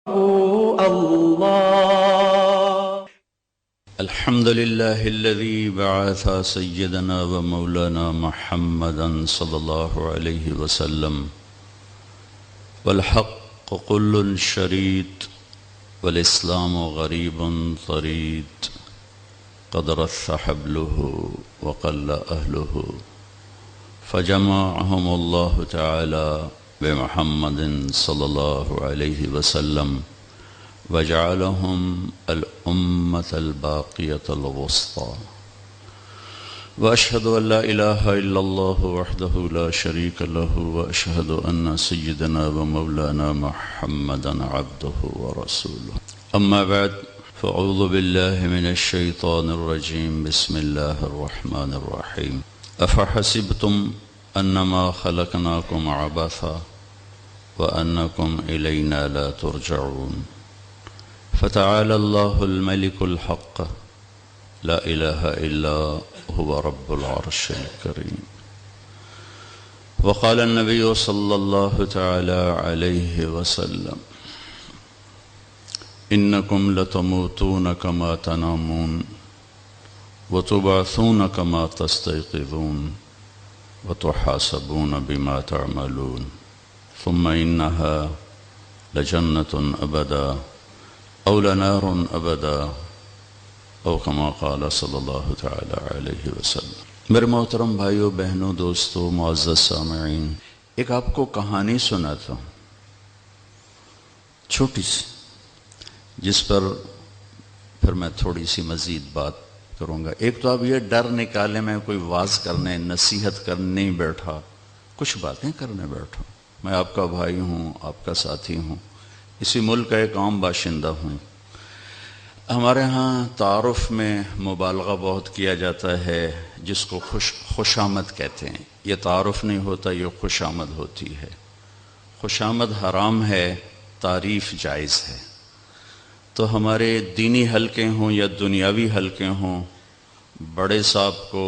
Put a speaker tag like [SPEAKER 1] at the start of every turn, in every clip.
[SPEAKER 1] الله.
[SPEAKER 2] الحمد لله الذي بعث سيدنا ومولانا محمدا صلى الله عليه وسلم والحق كل شريد والإسلام غريب طريد قد رث حبله وقل أهله فجمعهم الله تعالى بمحمد صلى الله عليه وسلم وجعلهم الأمة الباقية الوسطى وأشهد أن لا إله إلا الله وحده لا شريك له وأشهد أن سيدنا ومولانا محمدا عبده ورسوله أما بعد فأعوذ بالله من الشيطان الرجيم بسم الله الرحمن الرحيم أفحسبتم أنما خلقناكم عبثا وأنكم إلينا لا ترجعون فتعالى الله الملك الحق لا إله إلا هو رب العرش الكريم وقال النبي صلى الله تعالى عليه وسلم إنكم لتموتون كما تنامون وتبعثون كما تستيقظون وتحاسبون بما تعملون ثم إنها لجنة أبدا أو لنار أبدا او كما قال صلی اللہ تعالی علیہ وسلم۔ میرے محترم بھائیوں بہنوں دوستوں معزز سامعین، ایک آپ کو کہانی سناتا ہوں چھوٹی سی، جس پر پھر میں تھوڑی سی مزید بات کروں گا۔ ایک تو آپ یہ ڈر نکالیں میں کوئی واز کرنے نصیحت کرنے نہیں بیٹھا، کچھ باتیں کرنے بیٹھا۔ میں آپ کا بھائی ہوں، آپ کا ساتھی ہوں، اسی ملک کا ایک عام باشندہ ہوں۔ ہمارے ہاں تعارف میں مبالغہ بہت کیا جاتا ہے، جس کو خوش آمد کہتے ہیں۔ یہ تعارف نہیں ہوتا، یہ خوش آمد ہوتی ہے۔ خوش آمد حرام ہے، تعریف جائز ہے۔ تو ہمارے دینی حلقے ہوں یا دنیاوی حلقے ہوں، بڑے صاحب کو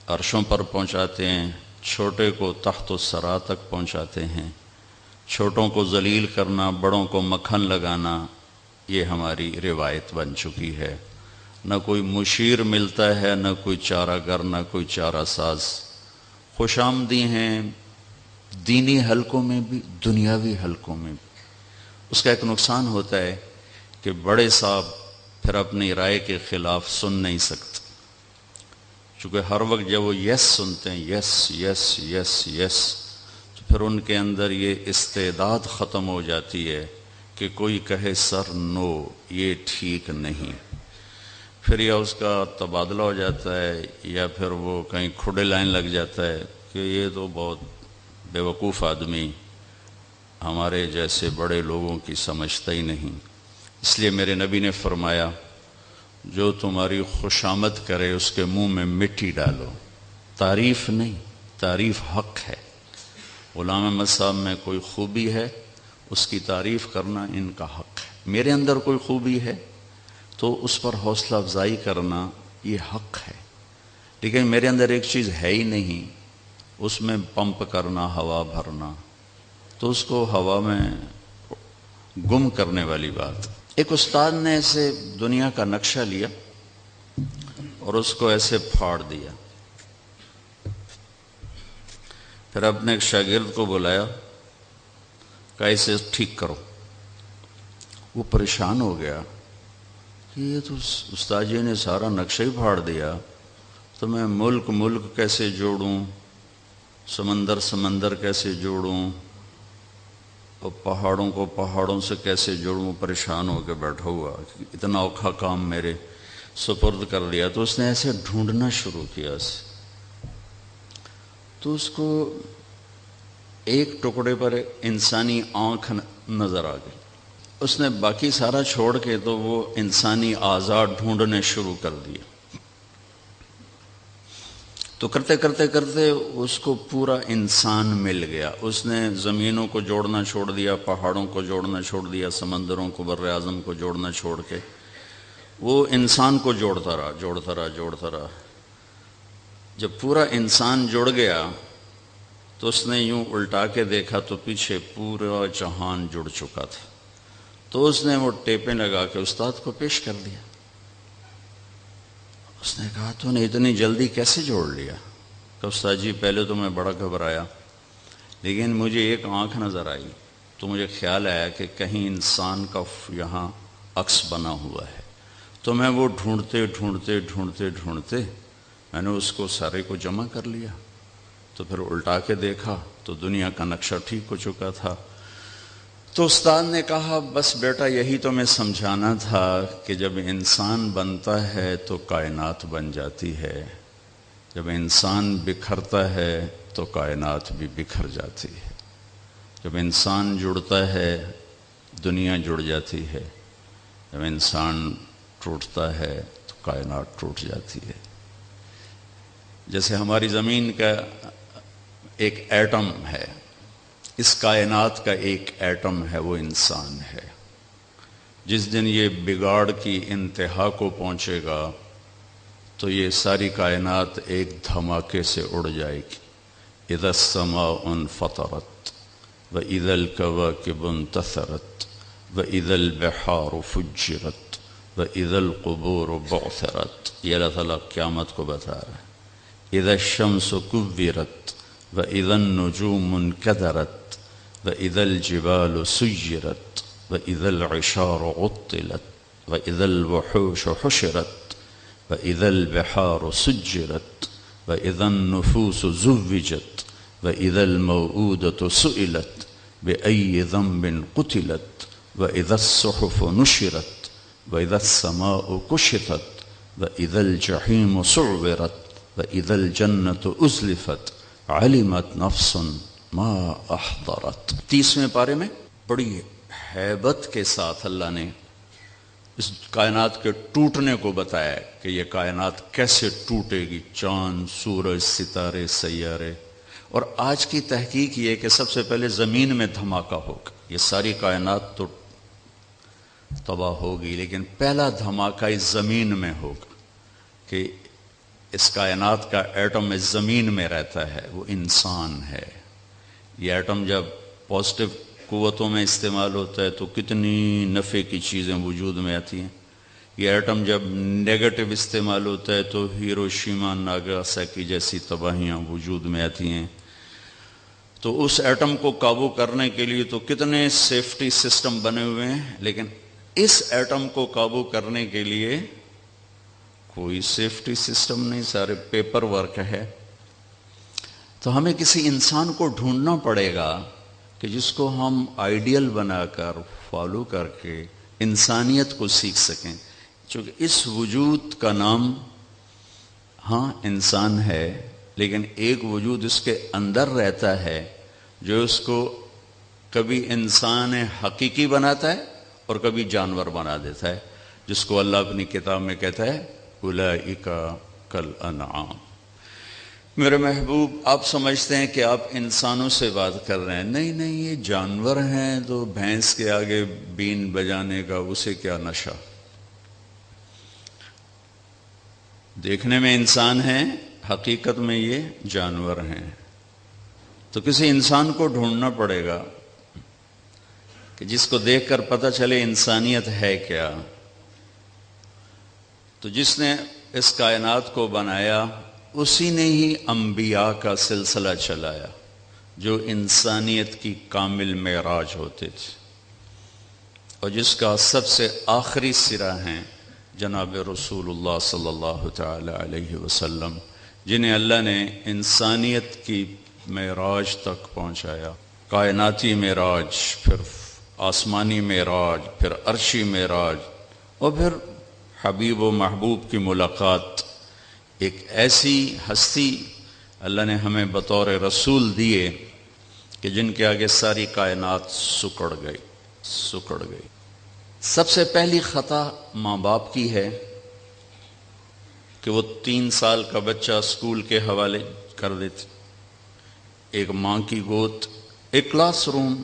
[SPEAKER 2] عرشوں پر پہنچاتے ہیں، چھوٹے کو تحت الثری تک پہنچاتے ہیں۔ چھوٹوں کو ذلیل کرنا، بڑوں کو مکھن لگانا، یہ ہماری روایت بن چکی ہے۔ نہ کوئی مشیر ملتا ہے، نہ کوئی چارہ گر، نہ کوئی چارہ ساز۔ خوش آمدی ہیں دینی حلقوں میں بھی، دنیاوی حلقوں میں بھی۔ اس کا ایک نقصان ہوتا ہے کہ بڑے صاحب پھر اپنی رائے کے خلاف سن نہیں سکتے، چونکہ ہر وقت جب وہ یس سنتے ہیں، یس یس یس یس، تو پھر ان کے اندر یہ استعداد ختم ہو جاتی ہے کہ کوئی کہے سر نو، یہ ٹھیک نہیں۔ پھر یا اس کا تبادلہ ہو جاتا ہے، یا پھر وہ کہیں کھڑے لائن لگ جاتا ہے کہ یہ تو بہت بیوقوف آدمی ہمارے جیسے بڑے لوگوں کی سمجھتا ہی نہیں۔ اس لیے میرے نبی نے فرمایا، جو تمہاری خوشامد کرے اس کے منہ میں مٹی ڈالو۔ تعریف نہیں، تعریف حق ہے۔ غلام احمد صاحب میں کوئی خوبی ہے، اس کی تعریف کرنا ان کا حق ہے۔ میرے اندر کوئی خوبی ہے تو اس پر حوصلہ افزائی کرنا یہ حق ہے۔ لیکن میرے اندر ایک چیز ہے ہی نہیں، اس میں پمپ کرنا، ہوا بھرنا، تو اس کو ہوا میں گم کرنے والی بات۔ ایک استاد نے ایسے دنیا کا نقشہ لیا اور اس کو ایسے پھاڑ دیا، پھر اپنے ایک شاگرد کو بلایا، کہ اسے ٹھیک کرو۔ وہ پریشان ہو گیا کہ یہ تو استاد جی نے سارا نقشہ ہی پھاڑ دیا، تو میں ملک ملک کیسے جوڑوں، سمندر سمندر کیسے جوڑوں، اور پہاڑوں کو پہاڑوں سے کیسے جوڑوں۔ پریشان ہو کے بیٹھا ہوا، اتنا اوکھا کام میرے سپرد کر لیا۔ تو اس نے ایسے ڈھونڈنا شروع کیا اسے، تو اس کو ایک ٹکڑے پر انسانی آنکھ نظر آ گئی۔ اس نے باقی سارا چھوڑ کے تو وہ انسانی اعضاء ڈھونڈنے شروع کر دیا۔ تو کرتے کرتے کرتے اس کو پورا انسان مل گیا۔ اس نے زمینوں کو جوڑنا چھوڑ دیا، پہاڑوں کو جوڑنا چھوڑ دیا، سمندروں کو، بر اعظم کو جوڑنا چھوڑ کے وہ انسان کو جوڑتا رہا۔ جب پورا انسان جڑ گیا تو اس نے یوں الٹا کے دیکھا تو پیچھے پورا جہان جڑ چکا تھا۔ تو اس نے وہ ٹیپیں لگا کے استاد کو پیش کر دیا. اس نے کہا تو نے اتنی جلدی کیسے جوڑ لیا؟ کہ استاد جی پہلے تو میں بڑا گھبرایا، لیکن مجھے ایک آنکھ نظر آئی تو مجھے خیال آیا کہ کہیں انسان کا یہاں عکس بنا ہوا ہے. تو میں وہ ڈھونڈتے ڈھونڈتے ڈھونڈتے ڈھونڈتے میں نے اس کو سارے کو جمع کر لیا. تو پھر الٹا کے دیکھا تو دنیا کا نقشہ ٹھیک ہو چکا تھا. تو استاد نے کہا بس بیٹا یہی تو میں سمجھانا تھا کہ جب انسان بنتا ہے تو کائنات بن جاتی ہے، جب انسان بکھرتا ہے تو کائنات بھی بکھر جاتی ہے، جب انسان جڑتا ہے دنیا جڑ جاتی ہے، جب انسان ٹوٹتا ہے تو کائنات ٹوٹ جاتی ہے. جیسے ہماری زمین کا ایک ایٹم ہے، اس کائنات کا ایک ایٹم ہے، وہ انسان ہے. جس دن یہ بگاڑ کی انتہا کو پہنچے گا تو یہ ساری کائنات ایک دھماکے سے اڑ جائے گی. اذا السماء انفطرت واذا الكواكب انتثرت واذا البحار فجرت واذا القبور بعثرت. یہ اللہ تعالیٰ قیامت کو بتا رہا ہے. اذا الشمس كورت واذا النجوم انكدرت واذا الجبال سيرت واذا العشار عطلت واذا الوحوش حشرت واذا البحار سجرت واذا النفوس زوجت واذا الموءودة سئلت بأي ذنب قتلت واذا الصحف نشرت واذا السماء كشطت واذا الجحيم سعرت واذا الجنة أزلفت علمت نفس ما احضرت. 30ویں پارے میں بڑی ہیبت کے ساتھ اللہ نے اس کائنات کے ٹوٹنے کو بتایا کہ یہ کائنات کیسے ٹوٹے گی، چاند، سورج، ستارے، سیارے. اور آج کی تحقیق یہ کہ سب سے پہلے زمین میں دھماکہ ہوگا. یہ ساری کائنات تو تباہ ہوگی، لیکن پہلا دھماکہ اس زمین میں ہوگا کہ اس کائنات کا ایٹم اس زمین میں رہتا ہے، وہ انسان ہے. یہ ایٹم جب پازیٹیو قوتوں میں استعمال ہوتا ہے تو کتنی نفع کی چیزیں وجود میں آتی ہیں. یہ ایٹم جب نیگیٹو استعمال ہوتا ہے تو ہیروشیما ناگاساکی جیسی تباہیاں وجود میں آتی ہیں. تو اس ایٹم کو قابو کرنے کے لیے تو کتنے سیفٹی سسٹم بنے ہوئے ہیں، لیکن اس ایٹم کو قابو کرنے کے لیے کوئی سیفٹی سسٹم نہیں، سارے پیپر ورک ہے. تو ہمیں کسی انسان کو ڈھونڈنا پڑے گا کہ جس کو ہم آئیڈیل بنا کر فالو کر کے انسانیت کو سیکھ سکیں. چونکہ اس وجود کا نام ہاں انسان ہے، لیکن ایک وجود اس کے اندر رہتا ہے جو اس کو کبھی انسان حقیقی بناتا ہے اور کبھی جانور بنا دیتا ہے، جس کو اللہ اپنی کتاب میں کہتا ہے اولئک کالانعام. میرے محبوب آپ سمجھتے ہیں کہ آپ انسانوں سے بات کر رہے ہیں، نہیں یہ جانور ہیں، تو بھینس کے آگے بین بجانے کا اسے کیا نشہ. دیکھنے میں انسان ہیں، حقیقت میں یہ جانور ہیں. تو کسی انسان کو ڈھونڈنا پڑے گا کہ جس کو دیکھ کر پتہ چلے انسانیت ہے کیا. تو جس نے اس کائنات کو بنایا اسی نے ہی انبیاء کا سلسلہ چلایا جو انسانیت کی کامل معراج ہوتے تھے، اور جس کا سب سے آخری سرا ہیں جناب رسول اللہ صلی اللہ تعالی علیہ وسلم، جنہیں اللہ نے انسانیت کی معراج تک پہنچایا. کائناتی معراج، پھر آسمانی معراج، پھر عرشی معراج، اور پھر حبیب و محبوب کی ملاقات. ایک ایسی ہستی اللہ نے ہمیں بطور رسول دیے کہ جن کے آگے ساری کائنات سکڑ گئی. سب سے پہلی خطا ماں باپ کی ہے کہ وہ 3 سال کا بچہ اسکول کے حوالے کر دیتے. ایک ماں کی گود، ایک کلاس روم،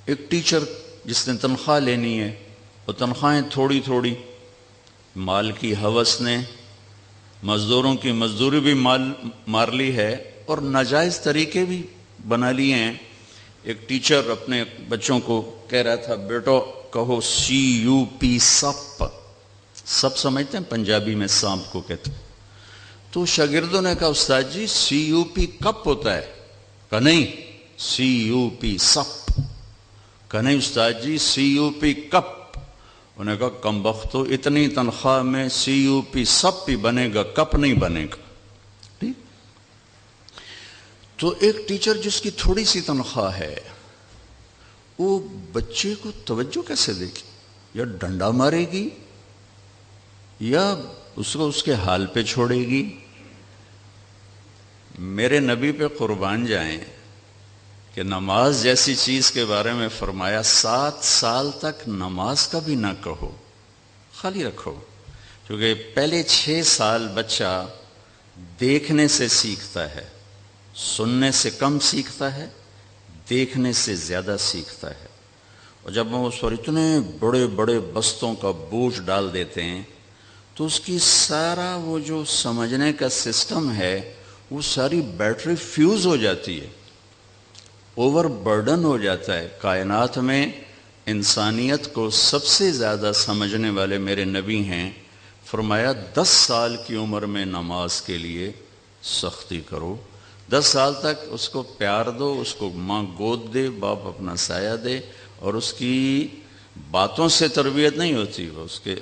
[SPEAKER 2] ایک ٹیچر جس نے تنخواہ لینی ہے، وہ تنخواہیں تھوڑی تھوڑی، مال کی ہوس نے مزدوروں کی مزدوری بھی مار لی ہے اور ناجائز طریقے بھی بنا لیے ہیں. ایک ٹیچر اپنے بچوں کو کہہ رہا تھا، بیٹو کہو CUP سپ. سپ سمجھتے ہیں پنجابی میں سانپ کو کہتے ہیں. تو شاگردوں نے کہا استاد جی CUP کپ ہوتا ہے؟ کہا نہیں CUP سپ. کہا نہیں استاد جی CUP کپ. انہوں نے کہا کم بختو اتنی تنخواہ میں CUP سپ ہی بنے گا کپ نہیں بنے گا. ٹھیک. تو ایک ٹیچر جس کی تھوڑی سی تنخواہ ہے وہ بچے کو توجہ کیسے دے گی؟ یا ڈنڈا مارے گی یا اس کو اس کے حال پہ چھوڑے گی؟ میرے نبی پہ قربان جائیں کہ نماز جیسی چیز کے بارے میں فرمایا 7 سال تک نماز کا بھی نہ کہو، خالی رکھو. کیونکہ پہلے 6 سال بچہ دیکھنے سے سیکھتا ہے، سننے سے کم سیکھتا ہے، دیکھنے سے زیادہ سیکھتا ہے. اور جب ہم اس پر اتنے بڑے بڑے بستوں کا بوجھ ڈال دیتے ہیں تو اس کی سارا وہ جو سمجھنے کا سسٹم ہے وہ ساری بیٹری فیوز ہو جاتی ہے، اوور برڈن ہو جاتا ہے. کائنات میں انسانیت کو سب سے زیادہ سمجھنے والے میرے نبی ہیں. فرمایا 10 سال کی عمر میں نماز کے لیے سختی کرو. 10 سال تک اس کو پیار دو، اس کو ماں گود دے، باپ اپنا سایہ دے، اور اس کی باتوں سے تربیت نہیں ہوتی، وہ اس کے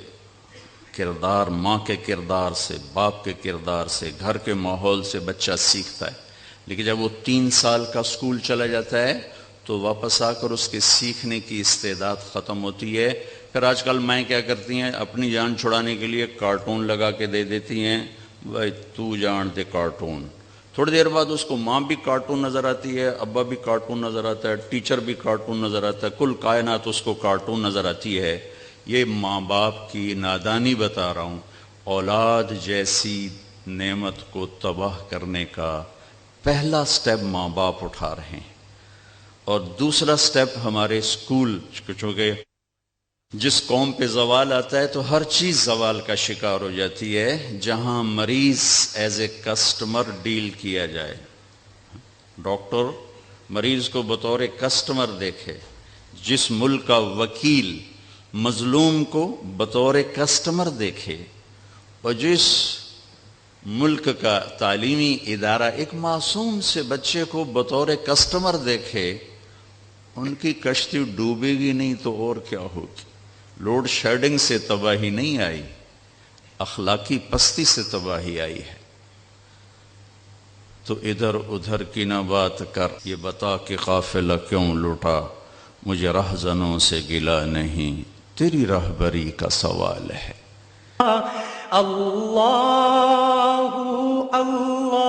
[SPEAKER 2] کردار، ماں کے کردار سے، باپ کے کردار سے، گھر کے ماحول سے بچہ سیکھتا ہے. لیکن جب وہ 3 سال کا اسکول چلا جاتا ہے تو واپس آ کر اس کے سیکھنے کی استعداد ختم ہوتی ہے. پھر آج کل مائیں کیا کرتی ہیں، اپنی جان چھڑانے کے لیے کارٹون لگا کے دے دیتی ہیں، بھائی تو جان دے کارٹون. تھوڑی دیر بعد اس کو ماں بھی کارٹون نظر آتی ہے، ابا بھی کارٹون نظر آتا ہے، ٹیچر بھی کارٹون نظر آتا ہے، کل کائنات اس کو کارٹون نظر آتی ہے. یہ ماں باپ کی نادانی بتا رہا ہوں. اولاد جیسی نعمت کو تباہ کرنے کا پہلا سٹیپ ماں باپ اٹھا رہے ہیں، اور دوسرا سٹیپ ہمارے اسکول. چونکہ جس قوم پہ زوال آتا ہے تو ہر چیز زوال کا شکار ہو جاتی ہے. جہاں مریض ایز اے کسٹمر ڈیل کیا جائے، ڈاکٹر مریض کو بطور کسٹمر دیکھے، جس ملک کا وکیل مظلوم کو بطور کسٹمر دیکھے، اور جس ملک کا تعلیمی ادارہ ایک معصوم سے بچے کو بطور کسٹمر دیکھے، ان کی کشتی ڈوبے گی نہیں تو اور کیا ہوگی. لوڈ شیڈنگ سے تباہی نہیں آئی، اخلاقی پستی سے تباہی آئی ہے. تو ادھر ادھر کی نہ بات کر، یہ بتا کہ قافلہ کیوں لوٹا، مجھے رہزنوں سے گلا نہیں، تیری رہبری کا سوال ہے.
[SPEAKER 1] اللہ اللہ اللہ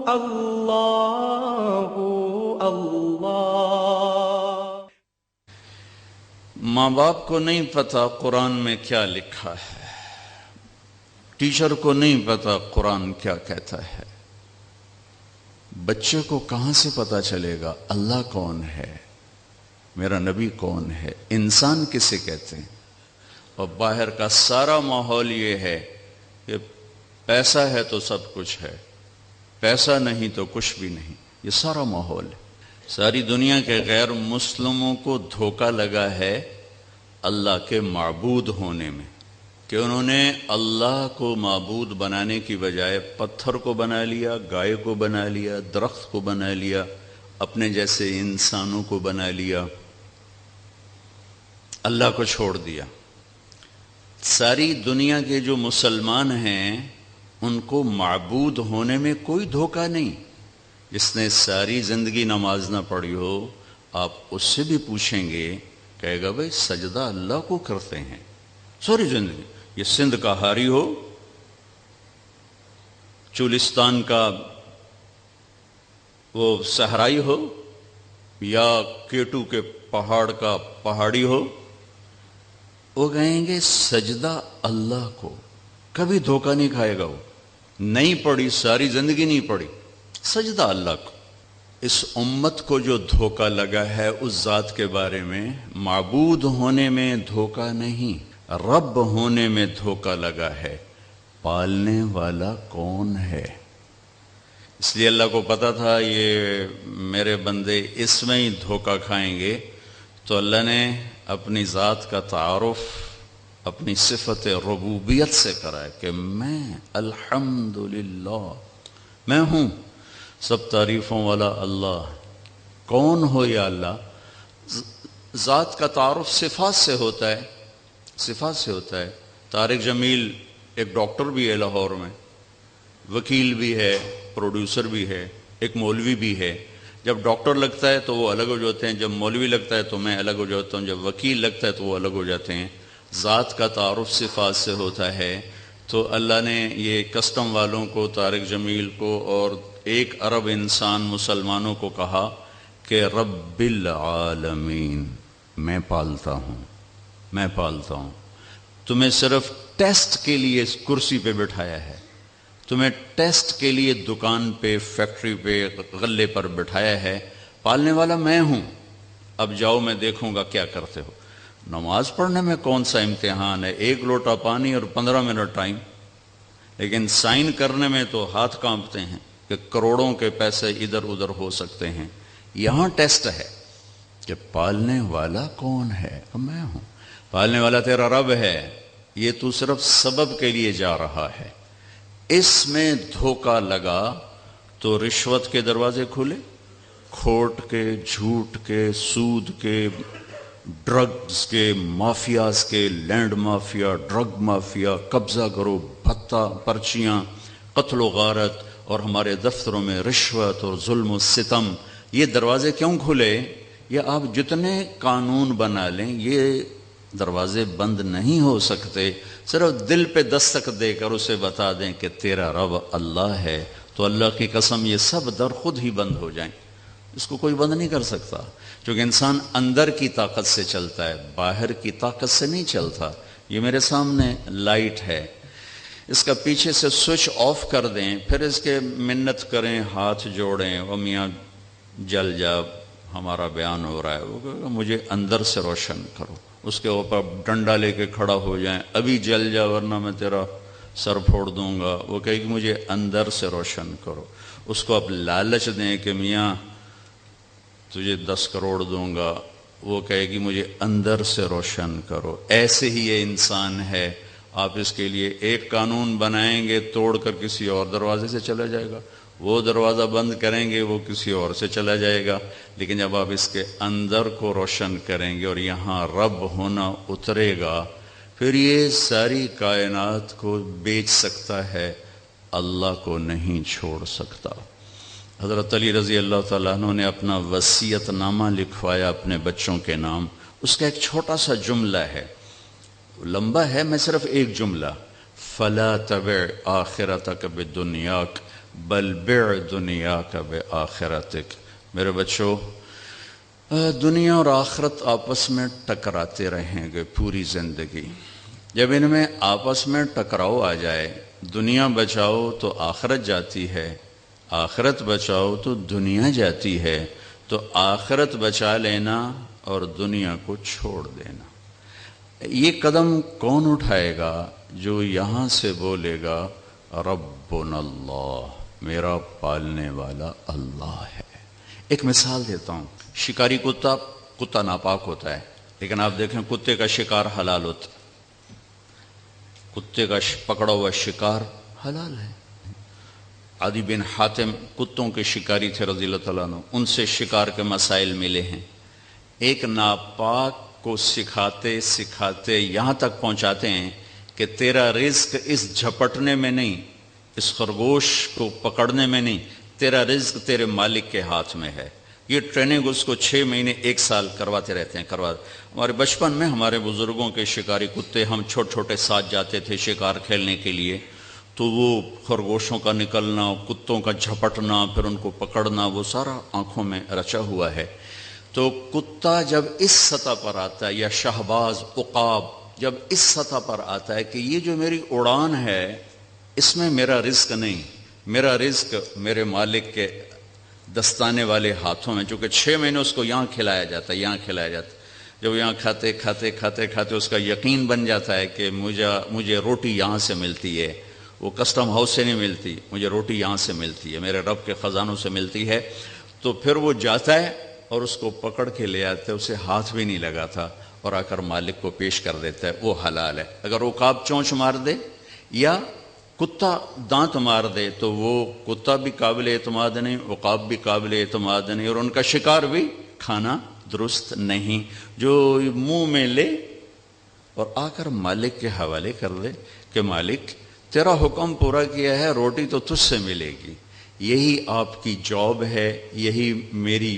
[SPEAKER 1] اللہ اللہ.
[SPEAKER 2] ماں باپ کو نہیں پتا قرآن میں کیا لکھا ہے، ٹیچر کو نہیں پتا قرآن کیا کہتا ہے. بچے کو کہاں سے پتا چلے گا اللہ کون ہے، میرا نبی کون ہے، انسان کسے کہتے ہیں؟ اور باہر کا سارا ماحول یہ ہے کہ پیسہ ہے تو سب کچھ ہے، پیسہ نہیں تو کچھ بھی نہیں. یہ سارا ماحول ہے. ساری دنیا کے غیر مسلموں کو دھوکہ لگا ہے اللہ کے معبود ہونے میں، کہ انہوں نے اللہ کو معبود بنانے کی بجائے پتھر کو بنا لیا، گائے کو بنا لیا، درخت کو بنا لیا، اپنے جیسے انسانوں کو بنا لیا، اللہ کو چھوڑ دیا. ساری دنیا کے جو مسلمان ہیں ان کو معبود ہونے میں کوئی دھوکہ نہیں. جس نے ساری زندگی نماز نہ پڑھی ہو، آپ اس سے بھی پوچھیں گے، کہے گا بھائی سجدہ اللہ کو کرتے ہیں ساری زندگی. یہ سندھ کا ہاری ہو، چولستان کا وہ صحرائی ہو، یا کیٹو کے پہاڑ کا پہاڑی ہو، وہ کہیں گے سجدہ اللہ کو. کبھی دھوکہ نہیں کھائے گا. وہ نہیں پڑھی، ساری زندگی نہیں پڑھی، سجدہ اللہ کو. اس امت کو جو دھوکہ لگا ہے اس ذات کے بارے میں، معبود ہونے میں دھوکہ نہیں، رب ہونے میں دھوکہ لگا ہے. پالنے والا کون ہے؟ اس لیے اللہ کو پتا تھا یہ میرے بندے اس میں ہی دھوکہ کھائیں گے، تو اللہ نے اپنی ذات کا تعارف اپنی صفت ربوبیت سے کرا کہ میں الحمدللہ میں ہوں، سب تعریفوں والا اللہ۔ کون ہو یا اللہ؟ ذات کا تعارف صفات سے ہوتا ہے، صفات سے ہوتا ہے۔ طارق جمیل ایک ڈاکٹر بھی ہے لاہور میں، وکیل بھی ہے، پروڈیوسر بھی ہے، ایک مولوی بھی ہے۔ جب ڈاکٹر لگتا ہے تو وہ الگ ہو جاتے ہیں، جب مولوی لگتا ہے تو میں الگ ہو جاتا ہوں، جب وکیل لگتا ہے تو وہ الگ ہو جاتے ہیں۔ ذات کا تعارف صفات سے ہوتا ہے۔ تو اللہ نے یہ کسٹم والوں کو، طارق جمیل کو اور 1 ارب انسان مسلمانوں کو کہا کہ رب العالمین، میں پالتا ہوں، میں پالتا ہوں۔ تمہیں صرف ٹیسٹ کے لیے اس کرسی پہ بٹھایا ہے، تمہیں ٹیسٹ کے لیے دکان پہ، فیکٹری پہ، غلے پر بٹھایا ہے، پالنے والا میں ہوں۔ اب جاؤ، میں دیکھوں گا کیا کرتے ہو۔ نماز پڑھنے میں کون سا امتحان ہے؟ 1 لوٹا پانی اور 15 منٹ ٹائم، لیکن سائن کرنے میں تو ہاتھ کانپتے ہیں کہ کروڑوں کے پیسے ادھر ادھر ہو سکتے ہیں۔ یہاں ٹیسٹ ہے کہ پالنے والا کون ہے؟ میں ہوں۔ پالنے والا تیرا رب ہے، یہ تو صرف سبب کے لیے جا رہا ہے۔ اس میں دھوکہ لگا تو رشوت کے دروازے کھلے، کھوٹ کے، جھوٹ کے، سود کے، ڈرگز کے، مافیاز کے، لینڈ مافیا، ڈرگ مافیا، قبضہ کرو، بھتہ، پرچیاں، قتل و غارت، اور ہمارے دفتروں میں رشوت اور ظلم و ستم۔ یہ دروازے کیوں کھلے؟ یہ آپ جتنے قانون بنا لیں یہ دروازے بند نہیں ہو سکتے۔ صرف دل پہ دستک دے کر اسے بتا دیں کہ تیرا رب اللہ ہے، تو اللہ کی قسم یہ سب در خود ہی بند ہو جائیں۔ اس کو کوئی بند نہیں کر سکتا، کیونکہ انسان اندر کی طاقت سے چلتا ہے، باہر کی طاقت سے نہیں چلتا۔ یہ میرے سامنے لائٹ ہے، اس کا پیچھے سے سوئچ آف کر دیں، پھر اس کے منت کریں، ہاتھ جوڑیں، او میاں جل جا، ہمارا بیان ہو رہا ہے، وہ کہے گا مجھے اندر سے روشن کرو۔ اس کے اوپر ڈنڈا لے کے کھڑا ہو جائیں، ابھی جل جا ورنہ میں تیرا سر پھوڑ دوں گا، وہ کہے کہ مجھے اندر سے روشن کرو۔ اس کو آپ لالچ دیں کہ میاں تجھے 10 کروڑ دوں گا، وہ کہے گی مجھے اندر سے روشن کرو۔ ایسے ہی یہ انسان ہے، آپ اس کے لیے ایک قانون بنائیں گے، توڑ کر کسی اور دروازے سے چلا جائے گا، وہ دروازہ بند کریں گے، وہ کسی اور سے چلا جائے گا۔ لیکن جب آپ اس کے اندر کو روشن کریں گے اور یہاں رب ہونا اترے گا، پھر یہ ساری کائنات کو بیچ سکتا ہے، اللہ کو نہیں چھوڑ سکتا۔ حضرت علی رضی اللہ تعالیٰ عنہ نے اپنا وصیت نامہ لکھوایا اپنے بچوں کے نام۔ اس کا ایک چھوٹا سا جملہ ہے، لمبا ہے، میں صرف ایک جملہ، فَلَا تَبِعْ آخِرَتَكَ بِالدُّنْيَاكَ بَلْ بِعْ دُنْيَاكَ بِآخِرَتِكَ۔ میرے بچوں، دنیا اور آخرت آپس میں ٹکراتے رہیں گے پوری زندگی۔ جب ان میں آپس میں ٹکراؤ آ جائے، دنیا بچاؤ تو آخرت جاتی ہے، آخرت بچاؤ تو دنیا جاتی ہے، تو آخرت بچا لینا اور دنیا کو چھوڑ دینا۔ یہ قدم کون اٹھائے گا؟ جو یہاں سے بولے گا ربنا اللہ، میرا پالنے والا اللہ ہے۔ ایک مثال دیتا ہوں، شکاری کتا ناپاک ہوتا ہے، لیکن آپ دیکھیں کتے کا شکار حلال ہوتا ہے، کتے کا پکڑا ہوا شکار حلال ہے۔ عدی بن حاتم کتوں کے شکاری تھے رضی اللہ تعالیٰ عنہ، ان سے شکار کے مسائل ملے ہیں۔ ایک ناپاک کو سکھاتے سکھاتے یہاں تک پہنچاتے ہیں کہ تیرا رزق اس جھپٹنے میں نہیں، اس خرگوش کو پکڑنے میں نہیں، تیرا رزق تیرے مالک کے ہاتھ میں ہے۔ یہ ٹریننگ اس کو 6 مہینے 1 سال کرواتے رہتے ہیں۔ ہمارے بچپن میں ہمارے بزرگوں کے شکاری کتے، ہم چھوٹے چھوٹے ساتھ جاتے تھے شکار کھیلنے کے لیے، تو وہ خرگوشوں کا نکلنا، کتوں کا جھپٹنا، پھر ان کو پکڑنا، وہ سارا آنکھوں میں رچا ہوا ہے۔ تو کتا جب اس سطح پر آتا ہے، یا شہباز، عقاب، جب اس سطح پر آتا ہے کہ یہ جو میری اڑان ہے اس میں میرا رزق نہیں، میرا رزق میرے مالک کے دستانے والے ہاتھوں میں، چونکہ 6 مہینے اس کو یہاں کھلایا جاتا ہے، یہاں کھلایا جاتا ہے۔ جب یہاں کھاتے کھاتے کھاتے کھاتے اس کا یقین بن جاتا ہے کہ مجھے روٹی یہاں سے ملتی ہے، وہ کسٹم ہاؤس سے نہیں ملتی، مجھے روٹی یہاں سے ملتی ہے، میرے رب کے خزانوں سے ملتی ہے. تو پھر وہ جاتا ہے اور اس کو پکڑ کے لے آتا ہے، اسے ہاتھ بھی نہیں لگاتا اور آ کر مالک کو پیش کر دیتا ہے، وہ حلال ہے. اگر عقاب چونچ مار دے یا کتا دانت مار دے تو وہ کتا بھی قابل اعتماد نہیں، عقاب بھی قابل اعتماد نہیں، اور ان کا شکار بھی کھانا درست نہیں. جو منہ میں لے اور آ کر مالک کے حوالے کر دے کہ مالک تیرا حکم پورا کیا ہے، روٹی تو تجھ سے ملے گی، یہی آپ کی جاب ہے، یہی میری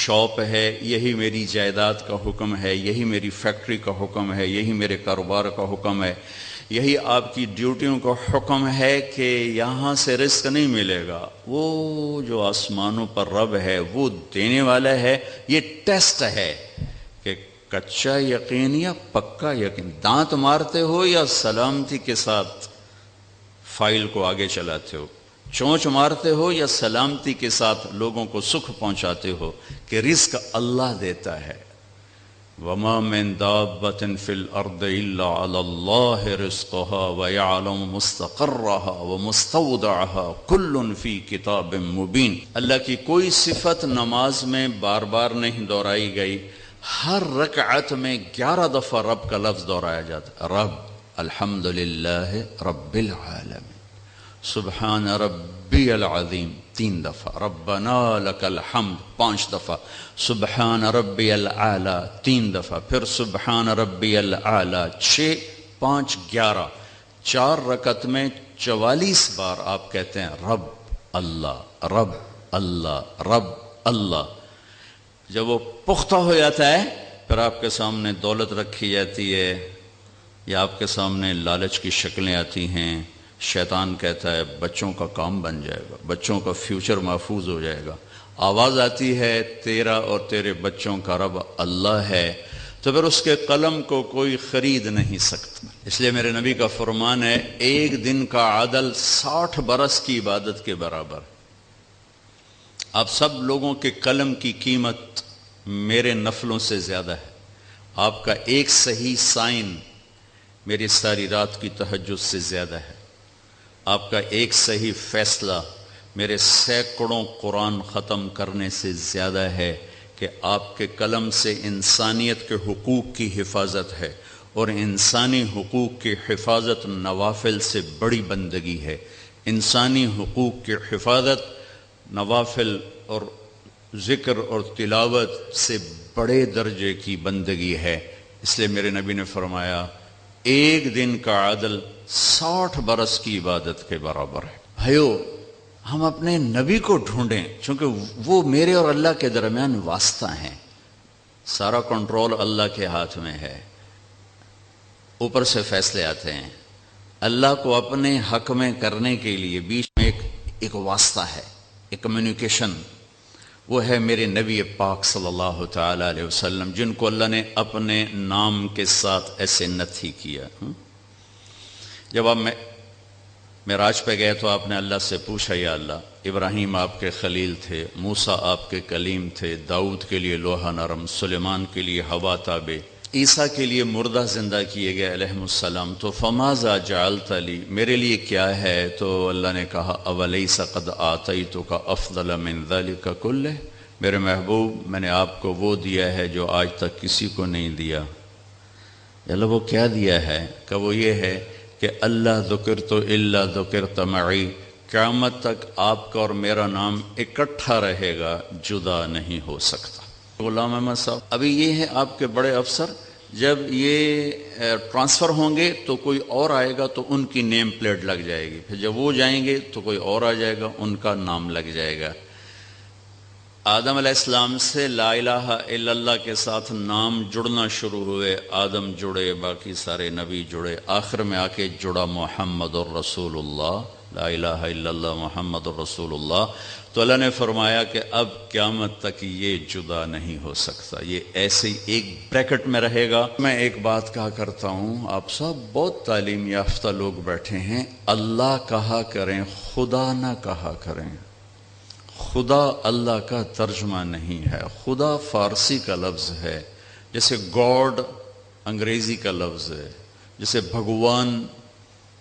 [SPEAKER 2] شاپ ہے، یہی میری جائیداد کا حکم ہے، یہی میری فیکٹری کا حکم ہے، یہی میرے کاروبار کا حکم ہے، یہی آپ کی ڈیوٹیوں کا حکم ہے کہ یہاں سے رزق نہیں ملے گا. وہ جو آسمانوں پر رب ہے وہ دینے والا ہے. یہ ٹیسٹ ہے کہ کچا یقین یا پکا یقین، دانت مارتے ہو یا سلامتی کے ساتھ فائل کو آگے چلاتے ہو، چونچ مارتے ہو یا سلامتی کے ساتھ لوگوں کو سکھ پہنچاتے ہو کہ رزق اللہ دیتا ہے. وَمَا مِن دَابَّةٍ فِي الْأَرْضِ إِلَّا عَلَى اللَّهِ رِزْقُهَا وَيَعْلَمُ مُسْتَقَرَّهَا وَمُسْتَوْدَعَهَا كُلٌّ فِي كِتَابٍ مُبِينٍ. اللہ کی کوئی صفت نماز میں بار بار نہیں دہرائی گئی، ہر رکعت میں 11 دفعہ رب کا لفظ دہرایا جاتا ہے. رب، الحمدللہ رب العالمین، سبحان ربی العظیم 3 دفعہ، ربنا لک الحمد 5 دفعہ، سبحان ربی العالی 3 دفعہ، پھر سبحان ربی العالی 6، 5، 11، 4 رکعت میں 44 بار آپ کہتے ہیں رب اللہ رب اللہ رب اللہ. جب وہ پختہ ہو جاتا ہے پھر آپ کے سامنے دولت رکھی جاتی ہے یا آپ کے سامنے لالچ کی شکلیں آتی ہیں، شیطان کہتا ہے بچوں کا کام بن جائے گا، بچوں کا فیوچر محفوظ ہو جائے گا. آواز آتی ہے تیرا اور تیرے بچوں کا رب اللہ ہے، تو پھر اس کے قلم کو کوئی خرید نہیں سکتا. اس لیے میرے نبی کا فرمان ہے 1 دن کا عدل 60 برس کی عبادت کے برابر. آپ سب لوگوں کے قلم کی قیمت میرے نفلوں سے زیادہ ہے. آپ کا ایک صحیح سائن میری ساری رات کی تہجد سے زیادہ ہے. آپ کا ایک صحیح فیصلہ میرے سینکڑوں قرآن ختم کرنے سے زیادہ ہے کہ آپ کے قلم سے انسانیت کے حقوق کی حفاظت ہے، اور انسانی حقوق کی حفاظت نوافل سے بڑی بندگی ہے. انسانی حقوق کی حفاظت نوافل اور ذکر اور تلاوت سے بڑے درجے کی بندگی ہے. اس لیے میرے نبی نے فرمایا 1 دن کا عدل 60 برس کی عبادت کے برابر ہے. بھائیو، ہم اپنے نبی کو ڈھونڈیں، چونکہ وہ میرے اور اللہ کے درمیان واسطہ ہیں. سارا کنٹرول اللہ کے ہاتھ میں ہے، اوپر سے فیصلے آتے ہیں. اللہ کو اپنے حق میں کرنے کے لیے بیچ میں ایک واسطہ ہے، ایک کمیونیکیشن، وہ ہے میرے نبی پاک صلی اللہ تعالی علیہ وسلم، جن کو اللہ نے اپنے نام کے ساتھ ایسے نتھ ہی کیا. جب آپ معراج پہ گئے تو آپ نے اللہ سے پوچھا یا اللہ، ابراہیم آپ کے خلیل تھے، موسیٰ آپ کے کلیم تھے، داؤد کے لیے لوہا نرم، سلیمان کے لیے ہوا تابع، عیسیٰ کے لیے مردہ زندہ کیے گئے علیہ السلام، تو فماذا جعلت لی، میرے لیے کیا ہے؟ تو اللہ نے کہا اولیس قد آتیتک افضل من ذلک کلہ، میرے محبوب میں نے آپ کو وہ دیا ہے جو آج تک کسی کو نہیں دیا. اللہ وہ کیا دیا ہے؟ کہ وہ یہ ہے کہ اللہ ذکرت الا ذکرت معی، قیامت تک آپ کا اور میرا نام اکٹھا رہے گا، جدا نہیں ہو سکتا. غلام احمد صاحب ابھی یہ ہے آپ کے بڑے افسر، جب یہ ٹرانسفر ہوں گے تو کوئی اور آئے گا تو ان کی نیم پلیٹ لگ جائے گی، پھر جب وہ جائیں گے تو کوئی اور آ جائے گا، ان کا نام لگ جائے گا. آدم علیہ السلام سے لا الہ الا اللہ کے ساتھ نام جڑنا شروع ہوئے، آدم جڑے، باقی سارے نبی جڑے، آخر میں آ کے جڑا محمد الرسول اللہ، لا الہ الا اللہ محمد الرسول اللہ. تو اللہ نے فرمایا کہ اب قیامت تک یہ جدا نہیں ہو سکتا، یہ ایسے ہی ایک بریکٹ میں رہے گا. میں ایک بات کہا کرتا ہوں، آپ سب بہت تعلیم یافتہ لوگ بیٹھے ہیں، اللہ کہا کریں، خدا نہ کہا کریں. خدا اللہ کا ترجمہ نہیں ہے، خدا فارسی کا لفظ ہے، جیسے گاڈ انگریزی کا لفظ ہے، جیسے بھگوان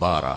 [SPEAKER 2] 12।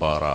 [SPEAKER 2] 12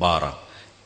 [SPEAKER 2] 12।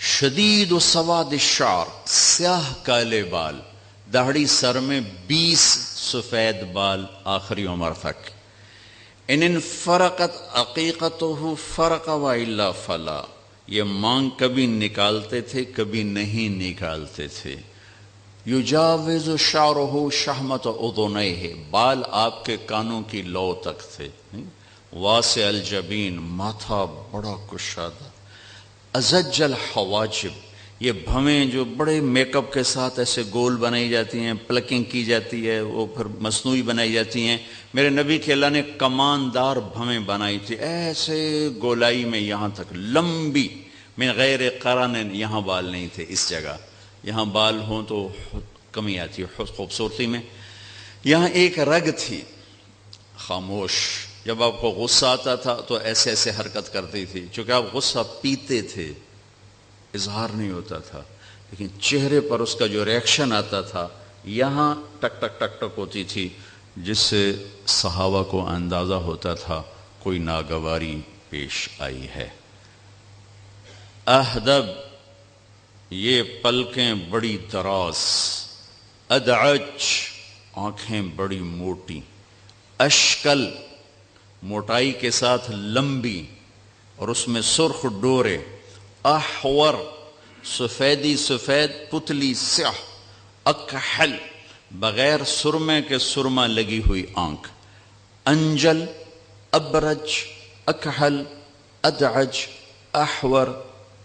[SPEAKER 2] شدید و سواد الشعر، سیاہ کالے بال، داڑھی سر میں 20 سفید بال آخری عمر تک. ان فرقت عقیقتہ فرق و الا فلا، یہ مانگ کبھی نکالتے تھے کبھی نہیں نکالتے تھے. یجاوز شعرہ شحمت اذنیہ، بال آپ کے کانوں کی لو تک تھے. واسع الجبین، ماتھا بڑا کشادہ. ازج الحواجب، یہ بھویں جو بڑے میک اپ کے ساتھ ایسے گول بنائی جاتی ہیں، پلکنگ کی جاتی ہے، وہ پھر مصنوعی بنائی جاتی ہیں. میرے نبی کے اللہ نے کماندار بھویں بنائی تھی، ایسے گولائی میں یہاں تک لمبی، من غیر قرن، یہاں بال نہیں تھے اس جگہ. یہاں بال ہوں تو کمی آتی ہے خوبصورتی میں. یہاں ایک رگ تھی خاموش، جب آپ کو غصہ آتا تھا تو ایسے ایسے حرکت کرتی تھی. چونکہ آپ غصہ پیتے تھے، اظہار نہیں ہوتا تھا، لیکن چہرے پر اس کا جو ریئیکشن آتا تھا یہاں ٹک ٹک ٹک ٹک ہوتی تھی، جس سے صحابہ کو اندازہ ہوتا تھا کوئی ناگواری پیش آئی ہے. اہدب، یہ پلکیں بڑی دراز. ادعج، آنکھیں بڑی موٹی. اشکل، موٹائی کے ساتھ لمبی اور اس میں سرخ ڈورے. احور، سفیدی سفید پتلی سیاہ. اکحل، بغیر سرمے کے سرما لگی ہوئی آنکھ. انجل، ابرج، اکحل، ادعج، احور،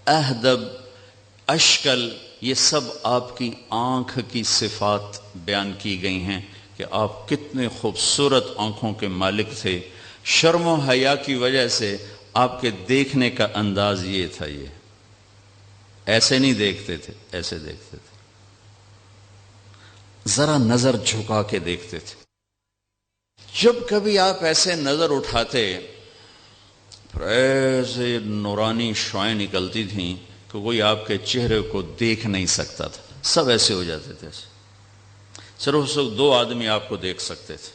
[SPEAKER 2] اہدب، اشکل، یہ سب آپ کی آنکھ کی صفات بیان کی گئی ہیں کہ آپ کتنے خوبصورت آنکھوں کے مالک تھے. شرم و حیا کی وجہ سے آپ کے دیکھنے کا انداز یہ تھا، یہ ایسے نہیں دیکھتے تھے، ایسے دیکھتے تھے، ذرا نظر جھکا کے دیکھتے تھے. جب کبھی آپ ایسے نظر اٹھاتے پھر ایسے نورانی شعائیں نکلتی تھیں کہ کوئی آپ کے چہرے کو دیکھ نہیں سکتا تھا. سب ایسے ہو جاتے تھے. صرف اس وقت 2 آدمی آپ کو دیکھ سکتے تھے،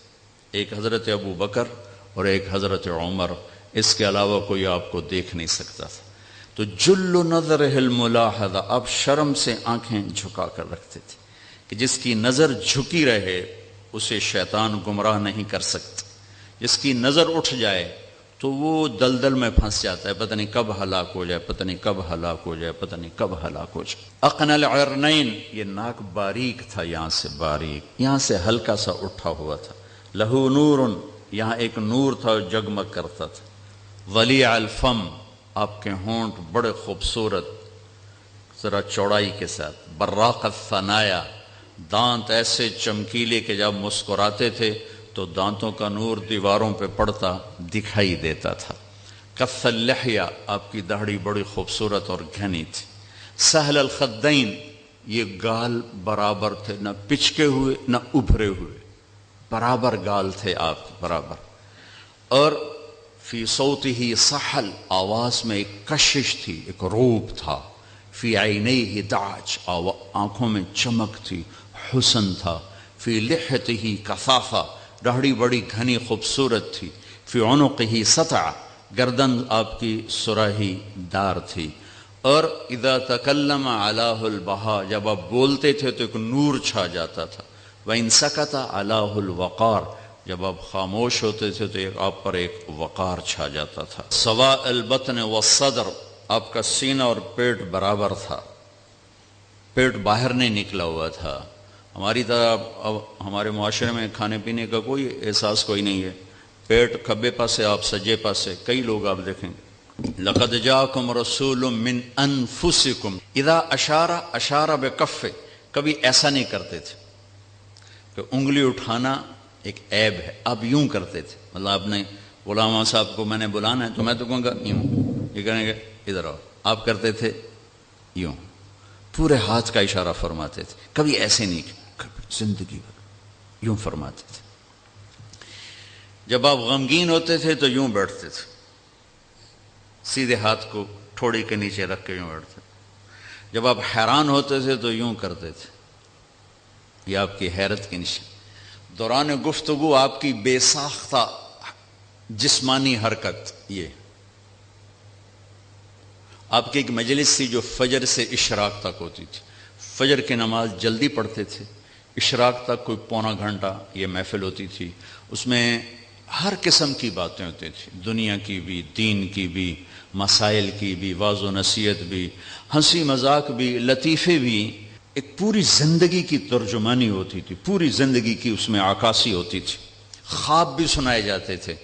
[SPEAKER 2] ایک حضرت ابو بکر اور ایک حضرت عمر. اس کے علاوہ کوئی آپ کو دیکھ نہیں سکتا تھا. تو جل نظر الملاحظہ، آپ شرم سے آنکھیں جھکا کر رکھتے تھے کہ جس کی نظر جھکی رہے اسے شیطان گمراہ نہیں کر سکتا. جس کی نظر اٹھ جائے تو وہ دلدل میں پھنس جاتا ہے، پتہ نہیں کب ہلاک ہو جائے، پتہ نہیں کب ہلاک ہو جائے، پتہ نہیں کب ہلاک ہو جائے. اقن العرنین، یہ ناک باریک تھا، یہاں سے باریک، یہاں سے ہلکا سا اٹھا ہوا تھا. لہو نور، یہاں ایک نور تھا جو جگمگ کرتا تھا. ولیع الفم، آپ کے ہونٹ بڑے خوبصورت ذرا چوڑائی کے ساتھ. براق الثنایا، دانت ایسے چمکیلے کہ جب مسکراتے تھے تو دانتوں کا نور دیواروں پہ پڑتا دکھائی دیتا تھا. کف اللحیہ، آپ کی داڑھی بڑی خوبصورت اور گھنی تھی. سہل الخدین، یہ گال برابر تھے، نہ پچکے ہوئے نہ ابھرے ہوئے، برابر گال تھے آپ، برابر. اور فی صوتہ سحل، آواز میں ایک کشش تھی، ایک روب تھا. فی عینیہ دعج، آنکھوں میں چمک تھی، حسن تھا. فی لحیتہ کثافہ، داڑھی بڑی گھنی خوبصورت تھی. فی عنقہ سطع، گردن آپ کی سراہی دار تھی. اور اذا تکلم علاہ البہا، جب آپ بولتے تھے تو ایک نور چھا جاتا تھا. وَإِن سَكَتَ عَلَاهُ الْوَقَارِ، جب آپ خاموش ہوتے تھے تو آپ پر ایک وقار چھا جاتا تھا. سواء البطن والصدر، آپ کا سینہ اور پیٹ برابر تھا، پیٹ باہر نہیں نکلا ہوا تھا. ہماری طرح اب ہمارے معاشرے میں کھانے پینے کا کوئی احساس کوئی نہیں ہے. پیٹ کھبے پاسے، آپ سجے پاسے. کئی لوگ آپ دیکھیں گے. لقد جاءکم رسول من انفسکم اذا اشار بکف، کبھی ایسا نہیں کرتے تھے کہ انگلی اٹھانا ایک عیب ہے، آپ یوں کرتے تھے. مطلب آپ نے غلام صاحب کو میں نے بلانا ہے تو میں تو کہوں گا یوں، یہ کہیں گے ادھر آؤ. آپ کرتے تھے یوں، پورے ہاتھ کا اشارہ فرماتے تھے. کبھی ایسے نہیں، کبھی زندگی بھر یوں فرماتے تھے. جب آپ غمگین ہوتے تھے تو یوں بیٹھتے تھے، سیدھے ہاتھ کو ٹھوڑی کے نیچے رکھ کے یوں بیٹھتے. جب آپ حیران ہوتے تھے تو یوں کرتے تھے. یہ آپ کی حیرت کی نشان. دوران گفتگو آپ کی بے ساختہ جسمانی حرکت، یہ آپ کی ایک مجلس تھی جو فجر سے اشراق تک ہوتی تھی، فجر کی نماز جلدی پڑھتے تھے، اشراق تک کوئی پونا گھنٹہ یہ محفل ہوتی تھی، اس میں ہر قسم کی باتیں ہوتی تھیں، دنیا کی بھی، دین کی بھی، مسائل کی بھی، واعظ و نصیحت بھی، ہنسی مذاق بھی، لطیفے بھی، ایک پوری زندگی کی ترجمانی ہوتی تھی، پوری زندگی کی اس میں عکاسی ہوتی تھی، خواب بھی سنائے جاتے تھے،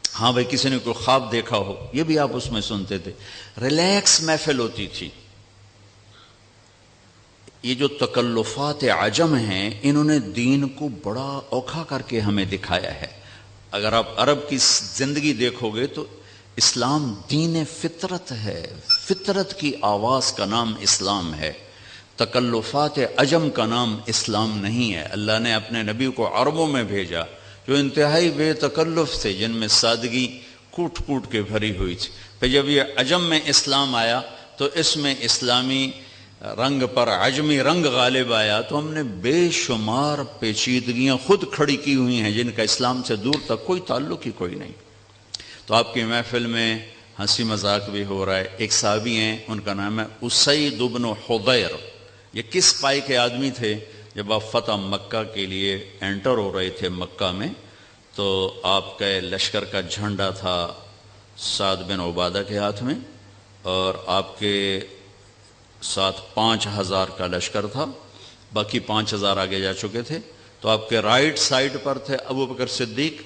[SPEAKER 2] ہاں بھائی کسی نے کوئی خواب دیکھا ہو یہ بھی آپ اس میں سنتے تھے، ریلیکس محفل ہوتی تھی۔ یہ جو تکلفات عجم ہیں انہوں نے دین کو بڑا اوکھا کر کے ہمیں دکھایا ہے۔ اگر آپ عرب کی زندگی دیکھو گے تو اسلام دین فطرت ہے، فطرت کی آواز کا نام اسلام ہے، تکلفات عجم کا نام اسلام نہیں ہے۔ اللہ نے اپنے نبی کو عربوں میں بھیجا جو انتہائی بے تکلف تھے، جن میں سادگی کوٹ کوٹ کے بھری ہوئی تھی، پھر جب یہ عجم میں اسلام آیا تو اس میں اسلامی رنگ پر عجمی رنگ غالب آیا، تو ہم نے بے شمار پیچیدگیاں خود کھڑی کی ہوئی ہیں جن کا اسلام سے دور تک کوئی تعلق ہی کوئی نہیں۔ تو آپ کی محفل میں ہنسی مذاق بھی ہو رہا ہے۔ ایک صحابی ہیں ان کا نام ہے اسید بن حضیر، یہ کس پائے کے آدمی تھے؟ جب آپ فتح مکہ کے لیے انٹر ہو رہے تھے مکہ میں تو آپ کا لشکر کا جھنڈا تھا سعد بن عبادہ کے ہاتھ میں، اور آپ کے ساتھ 5000 کا لشکر تھا، باقی 5000 آگے جا چکے تھے۔ تو آپ کے رائٹ سائڈ پر تھے ابو بکر صدیق،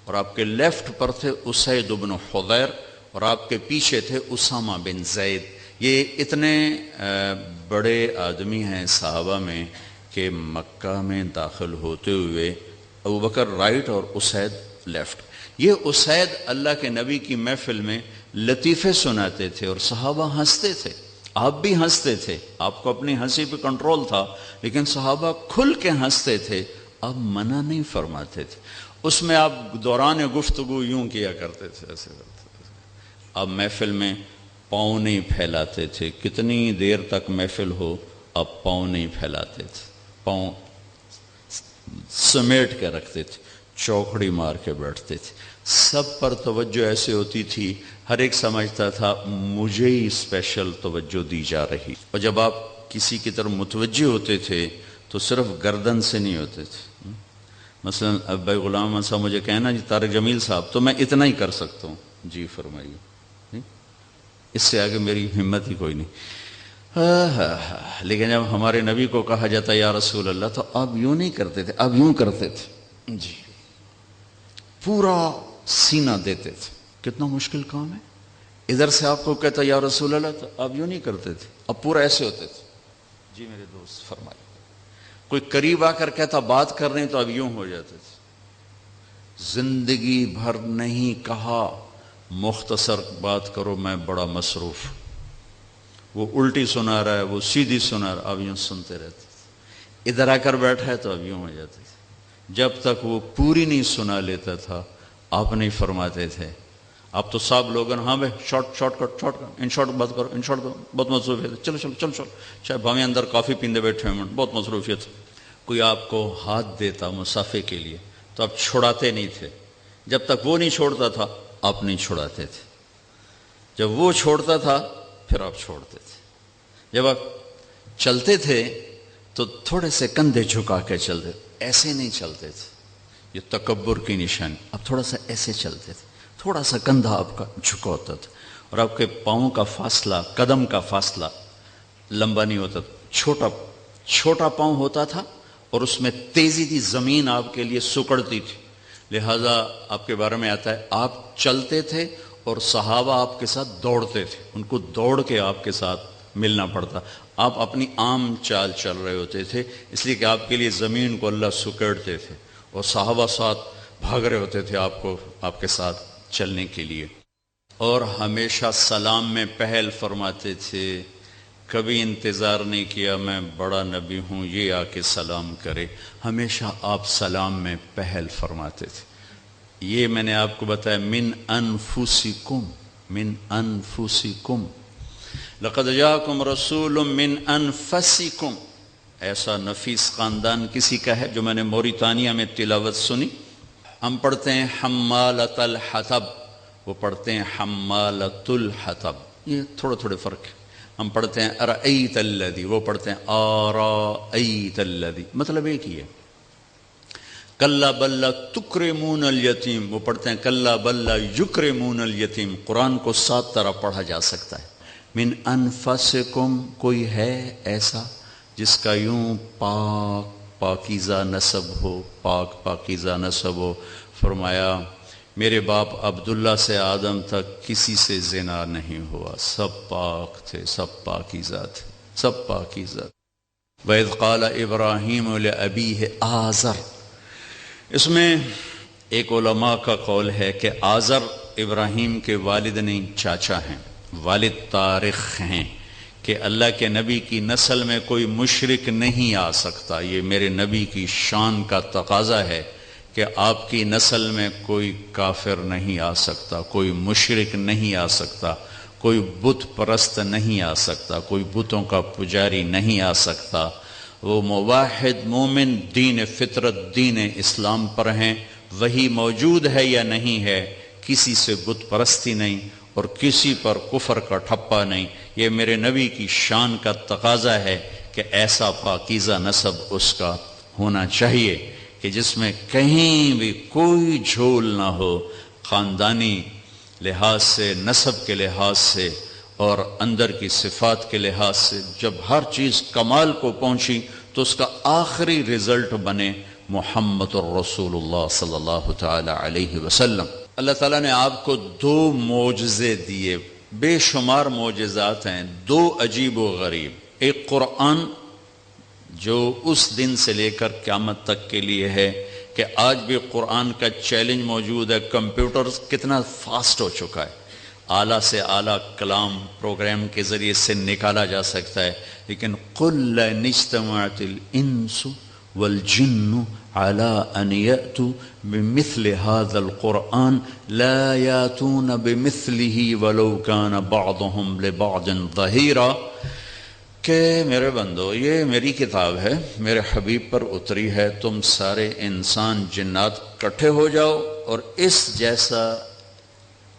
[SPEAKER 2] اور آپ کے لیفٹ پر تھے اسید بن حضیر، اور آپ کے پیچھے تھے اسامہ بن زید۔ یہ اتنے بڑے آدمی ہیں صحابہ میں کہ مکہ میں داخل ہوتے ہوئے ابو بکر رائٹ اور اسید لیفٹ۔ یہ اسید اللہ کے نبی کی محفل میں لطیفے سناتے تھے اور صحابہ ہنستے تھے، آپ بھی ہنستے تھے، آپ کو اپنی ہنسی پہ کنٹرول تھا، لیکن صحابہ کھل کے ہنستے تھے، آپ منع نہیں فرماتے تھے۔ اس میں آپ دوران گفتگو یوں کیا کرتے تھے، ایسے کرتے تھے۔ آپ محفل میں پاؤں نہیں پھیلاتے تھے، کتنی دیر تک محفل ہو آپ پاؤں نہیں پھیلاتے تھے، پاؤں سمیٹ کے رکھتے تھے، چوکڑی مار کے بیٹھتے تھے، سب پر توجہ ایسے ہوتی تھی ہر ایک سمجھتا تھا مجھے ہی اسپیشل توجہ دی جا رہی۔ اور جب آپ کسی کی طرف متوجہ ہوتے تھے تو صرف گردن سے نہیں ہوتے تھے۔ مثلا اب بھائی غلام صاحب مجھے کہنا جی طارق جمیل صاحب تو میں اتنا ہی کر سکتا ہوں، جی فرمائیے، اس سے آگے میری ہمت ہی کوئی نہیں۔ لیکن جب ہمارے نبی کو کہا جاتا یا رسول اللہ تو آپ یوں نہیں کرتے تھے، آپ یوں کرتے تھے، جی پورا سینہ دیتے تھے۔ کتنا مشکل کام ہے، ادھر سے آپ کو کہتا یا رسول اللہ تو آپ یوں نہیں کرتے تھے، اب پورا ایسے ہوتے تھے، جی میرے دوست فرمائیے۔ کوئی قریب آ کر کہتا بات کر رہے ہیں تو اب یوں ہو جاتے تھے۔ زندگی بھر نہیں کہا مختصر بات کرو میں بڑا مصروف، وہ الٹی سنا رہا ہے وہ سیدھی سنا رہا ہے، اب یوں سنتے رہتے تھے۔ ادھر آ کر بیٹھا ہے تو اب یوں ہو جاتے تھے۔ جب تک وہ پوری نہیں سنا لیتا تھا آپ نہیں فرماتے تھے۔ آپ تو صاحب لوگن ہاں بھائی شارٹ کٹ ان شارٹ بات کرو، ان شارٹ بہت مصروفیت ہے، چلو چلو چلو چلو، چاہے بھاویں اندر کافی پیندے بیٹھے ہیں بہت مصروفیت۔ کوئی آپ کو ہاتھ دیتا مصافحے کے لیے تو آپ چھڑاتے نہیں تھے، جب تک وہ نہیں چھوڑتا تھا آپ نہیں چھڑاتے تھے، جب وہ چھوڑتا تھا پھر آپ چھوڑتے تھے۔ جب آپ چلتے تھے تو تھوڑے سے کندھے جھکا کے چلتے، ایسے نہیں چلتے تھے، یہ تکبر کی نشانی۔ اب تھوڑا سا ایسے چلتے تھے، تھوڑا سا کندھا آپ کا جھکا ہوتا تھا، اور آپ کے پاؤں کا فاصلہ، قدم کا فاصلہ لمبا نہیں ہوتا تھا، چھوٹا پاؤں ہوتا تھا، اور اس میں تیزی تھی، زمین آپ کے لیے سکڑتی تھی۔ لہذا آپ کے بارے میں آتا ہے آپ چلتے تھے اور صحابہ آپ کے ساتھ دوڑتے تھے، ان کو دوڑ کے آپ کے ساتھ ملنا پڑتا۔ آپ اپنی عام چال چل رہے ہوتے تھے، اس لیے کہ آپ کے لیے زمین کو اللہ سکڑتے تھے، اور صحابہ ساتھ بھاگ رہے ہوتے تھے آپ کو آپ کے ساتھ چلنے کے لیے۔ اور ہمیشہ سلام میں پہل فرماتے تھے، کبھی انتظار نہیں کیا میں بڑا نبی ہوں یہ آ کے سلام کرے، ہمیشہ آپ سلام میں پہل فرماتے تھے۔ یہ میں نے آپ کو بتایا من انفسکم لقد جاءکم رسول من انفسکم، ایسا نفیس خاندان کسی کا ہے جو میں نے موریتانیہ میں تلاوت سنی۔ ہم پڑھتے ہیں حمالۃ الحطب، وہ پڑھتے ہیں حمالۃ الحطب، یہ تھوڑے تھوڑے فرق ہے. ہم پڑھتے ہیں ارأیت الذی، وہ پڑھتے ہیں آرأیت الذی، مطلب ایک ہی ہے. کلا بل لا تکرمون الیتیم، وہ پڑھتے ہیں کلا بل لا یکرمون الیتیم. قرآن کو 7 طرح پڑھا جا سکتا ہے. من انفسکم، کوئی ہے ایسا جس کا یوں پاکیزہ نسب ہو، پاکیزہ نسب ہو. فرمایا میرے باپ عبداللہ سے آدم تک کسی سے زنا نہیں ہوا، سب پاک تھے، سب پاکیزہ تھے، سب پاکیزہ. وَإِذْ قَالَ إِبْرَاهِيمُ لِأَبِيهِ آزر، اس میں ایک علماء کا قول ہے کہ آزر ابراہیم کے والد نہیں، چاچا ہیں، والد تارخ ہیں، کہ اللہ کے نبی کی نسل میں کوئی مشرک نہیں آ سکتا. یہ میرے نبی کی شان کا تقاضا ہے کہ آپ کی نسل میں کوئی کافر نہیں آ سکتا، کوئی مشرک نہیں آ سکتا، کوئی بت پرست نہیں آ سکتا، کوئی بتوں کا پجاری نہیں آ سکتا. وہ موحد مومن دین فطرت دین اسلام پر ہیں. وہی موجود ہے یا نہیں ہے، کسی سے بت پرستی نہیں اور کسی پر کفر کا ٹھپا نہیں. یہ میرے نبی کی شان کا تقاضا ہے کہ ایسا پاکیزہ نسب اس کا ہونا چاہیے کہ جس میں کہیں بھی کوئی جھول نہ ہو، خاندانی لحاظ سے، نسب کے لحاظ سے اور اندر کی صفات کے لحاظ سے. جب ہر چیز کمال کو پہنچی تو اس کا آخری رزلٹ بنے محمد الرسول اللہ صلی اللہ تعالی علیہ وسلم. اللہ تعالیٰ نے آپ کو 2 معجزے دیے، بے شمار معجزات ہیں، 2 عجیب و غریب. ایک قرآن جو اس دن سے لے کر قیامت تک کے لیے ہے کہ آج بھی قرآن کا چیلنج موجود ہے. کمپیوٹر کتنا فاسٹ ہو چکا ہے، اعلیٰ سے اعلیٰ کلام پروگرام کے ذریعے سے نکالا جا سکتا ہے، لیکن قُلْ لَئِنِ اجْتَمَعَتِ الْإِنسُ وَالْجِنُّ عَلَىٰ أَنْ يَأْتُوا بِمِثْلِ هَذَا الْقُرْآنِ لَا يَأْتُونَ بِمِثْلِهِ وَلَوْ كَانَ بَعْضُهُمْ لِبَعْضٍ ظَهِيرًا. کہ میرے بندو، یہ میری کتاب ہے، میرے حبیب پر اتری ہے، تم سارے انسان جنات کٹھے ہو جاؤ اور اس جیسا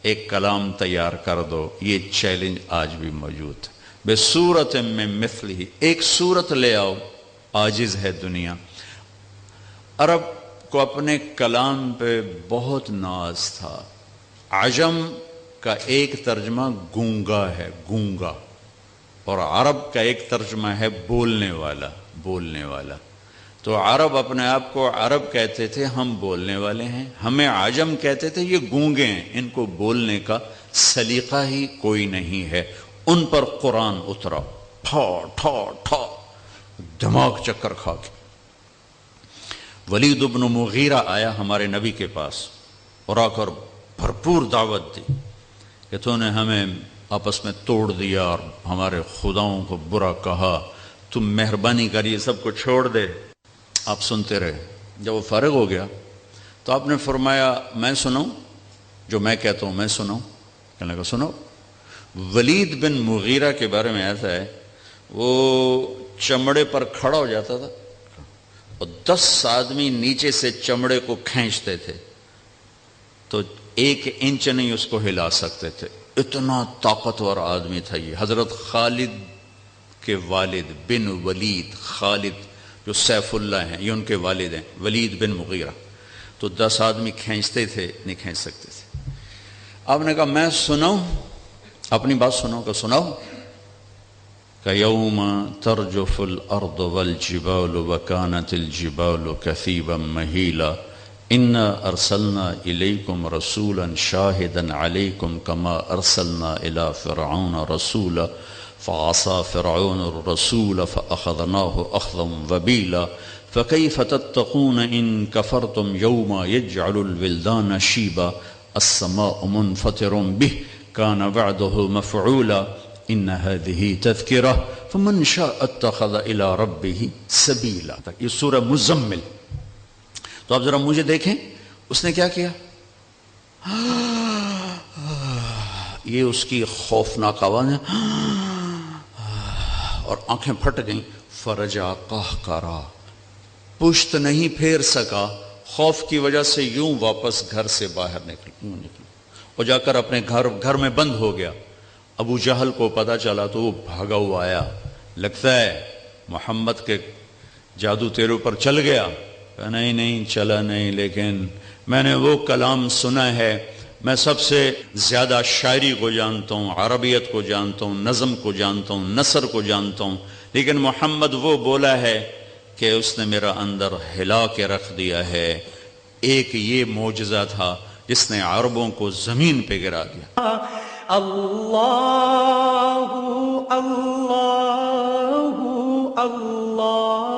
[SPEAKER 2] ایک کلام تیار کر دو. یہ چیلنج آج بھی موجود ہے. بصورت من مثلہ، ایک صورت لے آؤ. عاجز ہے دنیا. عرب کو اپنے کلام پہ بہت ناز تھا. عجم کا ایک ترجمہ گونگا ہے، گونگا، اور عرب کا ایک ترجمہ ہے بولنے والا، بولنے والا. تو عرب اپنے آپ کو عرب کہتے تھے، ہم بولنے والے ہیں. ہمیں عجم کہتے تھے، یہ گونگے ہیں، ان کو بولنے کا سلیقہ ہی کوئی نہیں ہے. ان پر قرآن اترا، ٹھا ٹھا ٹھا، دماغ چکر کھا کے. ولید بن مغیرہ آیا ہمارے نبی کے پاس اور آ کر بھرپور دعوت دی کہ تو نے ہمیں آپس میں توڑ دیا اور ہمارے خداؤں کو برا کہا، تم مہربانی کر یہ سب کو چھوڑ دے. آپ سنتے رہے. جب وہ فارغ ہو گیا تو آپ نے فرمایا میں سناؤں، جو میں کہتا ہوں میں سناؤں. کہنے لگا سناؤ. ولید بن مغیرہ کے بارے میں ایسا ہے، وہ چمڑے پر کھڑا ہو جاتا تھا اور 10 آدمی نیچے سے چمڑے کو کھینچتے تھے تو 1 انچ نہیں اس کو ہلا سکتے تھے. اتنا طاقتور آدمی تھا یہ. حضرت خالد کے والد بن ولید، خالد جو سیف اللہ ہیں، یہ ان کے والد ہیں، ولید بن مغیرہ. تو 10 آدمی کھینچتے تھے، نہیں کھینچ سکتے تھے. آپ نے کہا میں سناؤں، اپنی بات سناؤں. کہ سناؤ. کہ یوم ترجف الارض والجبال وکانت الجبال کثیبا مہیلا انا ارسلنا الیکم رسولا شاہدا علیکم کما ارسلنا الی فرعون رسولا فعصى فرعون الرسول فاخذناه اخذا وبیلا فکیف تتقون ان کفرتم یوم یجعل الولدان شیبا السماء منفطر به كان وعده مفعولا ان هذه تذکرہ فمن شاء اتخذ الى ربه سبیلا. یہ سورہ مزمل. تو آپ ذرا مجھے دیکھیں اس نے کیا کیا. یہ اس کی خوفناک آواز ہے اور آنکھیں پھٹ گئیں. فرجا قہقرا، پشت نہیں پھیر سکا، خوف کی وجہ سے یوں واپس گھر سے باہر نکل اور جا کر اپنے گھر میں بند ہو گیا. ابو جہل کو پتہ چلا تو وہ بھاگا ہوا آیا، لگتا ہے محمد کے جادو تیرے اوپر چل گیا؟ کہا نہیں نہیں چلا نہیں، لیکن میں نے وہ کلام سنا ہے، میں سب سے زیادہ شاعری کو جانتا ہوں، عربیت کو جانتا ہوں، نظم کو جانتا ہوں، نثر کو جانتا ہوں، لیکن محمد وہ بولا ہے کہ اس نے میرا اندر ہلا کے رکھ دیا ہے۔ ایک یہ معجزہ تھا جس نے عربوں کو زمین پہ گرا دیا۔
[SPEAKER 1] اللہ اللہ اللہ